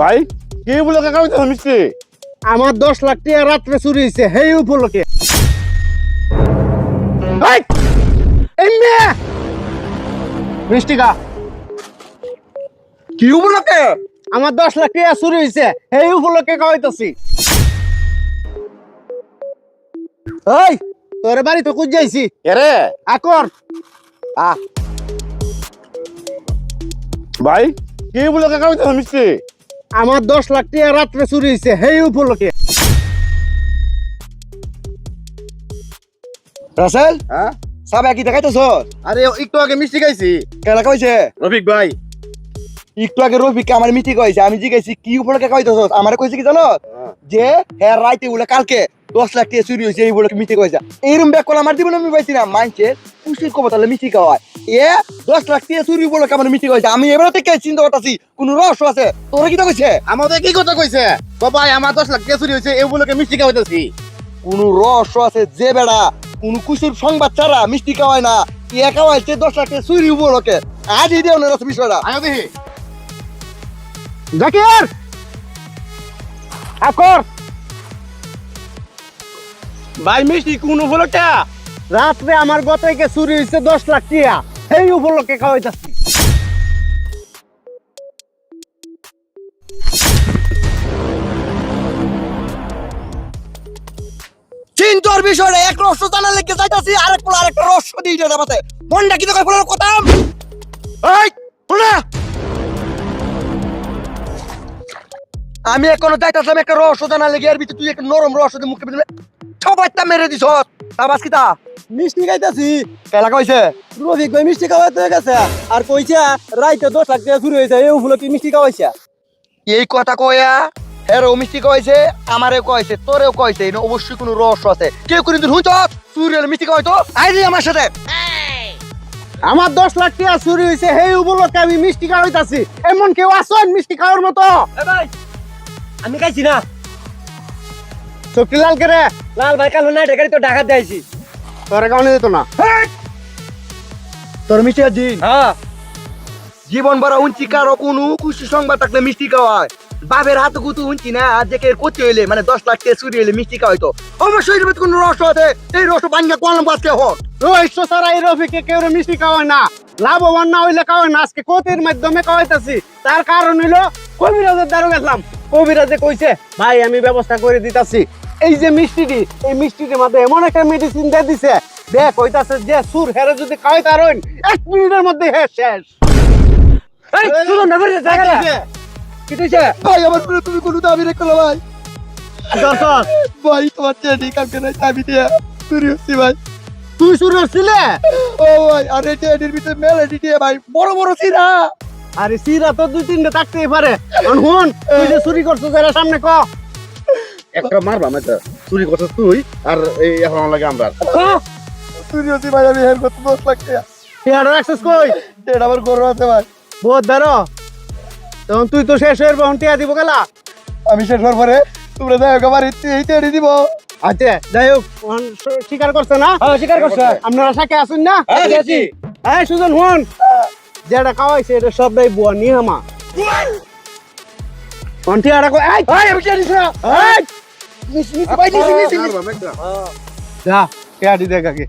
ভাই কি উপলক্ষে কাউকে মিষ্টি? আমার 10 লাখ টাকা রাত্রে চুরি হয়েছে সেই উপলক্ষে। মিষ্টি খা। কি উপলক্ষে? আমার 10 লাখ টাকা চুরি হয়েছে সেই উপলক্ষে খাওয়াইতেছি। ওই তোর বাড়ি তো কুজ যাইছি এরে আকর ভাই কি উপলক্ষে কাউকে মিষ্টি? আমার 10 লাখ টাকা রাত্রে চুরি হয়েছে সেই উপলক্ষে। রাসেল হ্যাঁ সাবে কি দেখাইতেছ? আরে একটু আগে মিষ্টি খাইছি। কেনা কইছে রফিক ভাই একটু আগে রফিককে আমার মিটি কইছে, আমি জিজ্ঞাসি কি উপলক্ষে কইতেছ? আমারে কইছে কি জানো, যে হ্যাঁ রাইতে বলে কালকে 10 লাখ টাকা চুরি হয়েছে এই বলে মিটি কইছে। এইরকম ব্যাক কল আমার জীবনে আমি পাইছি না। মানছে খুশির খবর তাহলে মিষ্টি খাওয়ায়, 10 লাখ টাকা চুরি বলে আমার মিটি কইছে। আমি এবারে থেকে চিন্তা করতেছি কোন রহস্য আছে। তোরা কি কইছে? আমাদের কি কথা কইছে? ভাই আমার 10 লাখ টাকা চুরি হয়েছে এই উপলক্ষে মিষ্টি খাওয়াইতেছি। কোন রহস্য আছে যে বেড়া কোন খুশির সংবাদ ছাড়া মিষ্টি খাওয়ায় না, খাওয়াইছে 10 লাখ টাকা চুরি উপলক্ষে। আজ এই দেও না বিষয়টা। আয়ো দেখি জাকির আকর। ভাই মিষ্টি কোন উপলক্ষে? রাত্রে আমার গতকে চুরি হয়েছে 10 লাখ টাকা সেই উপলক্ষে খাওয়াইতেছি। চিন্তার বিষয়টা এক রহস্য জানা লেগে যাইতাছি, আরেকটা রহস্য দিয়ে দিতে আমাতে মনটা কি তোকে বলার কথা। এই শুনে আমি এখনো যাইতাছিলাম একটা রহস্য জানা লেগে, এর ভিতরে তুই একটা নরম রহস্য দিয়ে মুখে সবাইটা মেরে দিছ। তাবাস কিতা মিষ্টি খাইতেছি। কেলা কইছে? রফিক ভাই মিষ্টি খাওয়াইতে গেছে আর কইছে রাইতে 10 লাখ টাকা চুরি হয়েছে এই উপলক্ষে মিষ্টি খাওয়াইছে। এই কথা কইয়া হেরো মিষ্টি কইছে, আমারে কইছে, তোরেও কইছে। এটা অবশ্যই কোনো রহস্য আছে। কেউ কোনদিন হুঁচ চুরি হলে মিষ্টি খাওয়াইতো আইলি আমার সাথে। আমার 10 লাখ টাকা চুরি হয়েছে সেই উপলক্ষে আমি মিষ্টি খাওয়াইতাছি। এমন কেউ আছেন মিষ্টি খাওয়ার মতো? ভাই আমি খাইছি না। চোখটি লাল করে লাল ভাই কাল না ঢাকারি তো ঢাকা দিয়েছি। তোর কারণে দিত না। তোর মিষ্টি দিন হ্যাঁ জীবন বড় উঞ্চি কারো কোনো খুশি সংবাদ থাকলে মিষ্টি খাওয়ায়। বাপের হাতে গুতু উঞ্চি না, আর যে করতে হইলে মানে 10 লাখ টাকা চুরি হইলে মিষ্টি খাওয়াইতো। অবশ্যই কোন রহস্য আছে। এই রহস্য বাঙ্গা কলম বাজকে হোক রহস্য ছাড়া এই রফিকে কেউ মিষ্টি খাওয়ায় না, লাভবান না হইলে খাওয়ায় না। আজকে কোতির মাধ্যমে খাওয়াইতাছি, তার কারণ হইলো কবিরাজের দ্বারা গেলাম। কবিরাজে কইছে ভাই আমি ব্যবস্থা করে দিতাছি। এই যে মিষ্টিটি, এই মিষ্টিটির মধ্যে এমন একটা মেডিসিন দিয়ে দিছে, দেখ কইতাছে যে সুর হেরে যদি খাওয়াই তারন 1 মিনিটের মধ্যে শেষ। এই শুনুন না বলে জায়গা কি কইছে? ভাই আমার পুরো তুমি কোনো দাবি রেখো না ভাই। দর্শক ভাই তোমার চেয়ে কালকে নাই দাবি দিয়ে চুরি হচ্ছে ভাই। তুই সুর হচ্ছিলে? ও ভাই আর এটা এর ভিতরে মেলে দিয়ে ভাই বড় বড় সিরা। আরে সিরা তো 2-3টা থাকতেই পারে। হুন তুই যে চুরি করছিস এর সামনে ক। একটা মারবা না চুরি করছিস তুই আর এই এখন লাগে আমরা। চুরি হচ্ছে ভাই, আমি হের কত 10 লাখ টাকা। টিয়ার অ্যাক্সেস কই? এটা আমার গরু আছে ভাই। বহুত দাঁড়ো তখন তুই তো শেষ হয়ে বহন টিয়া দিব গেলা। আমি শেষ হওয়ার পরে তোমরা যাই হোক আমার এইটা এনে দিব। আচ্ছা যাই হোক স্বীকার করছে না? হ্যাঁ স্বীকার করছে। আপনারা সাথে আসুন না? আছি। এই সুজন হুন, যেটা খাওয়াইছে এটা সবটাই বুয়া নিয়ে আমা টিয়াটা কই? এই আমি জানি না। এই নিছি ভাই নিছি। যা টিয়া দি দেখ আগে।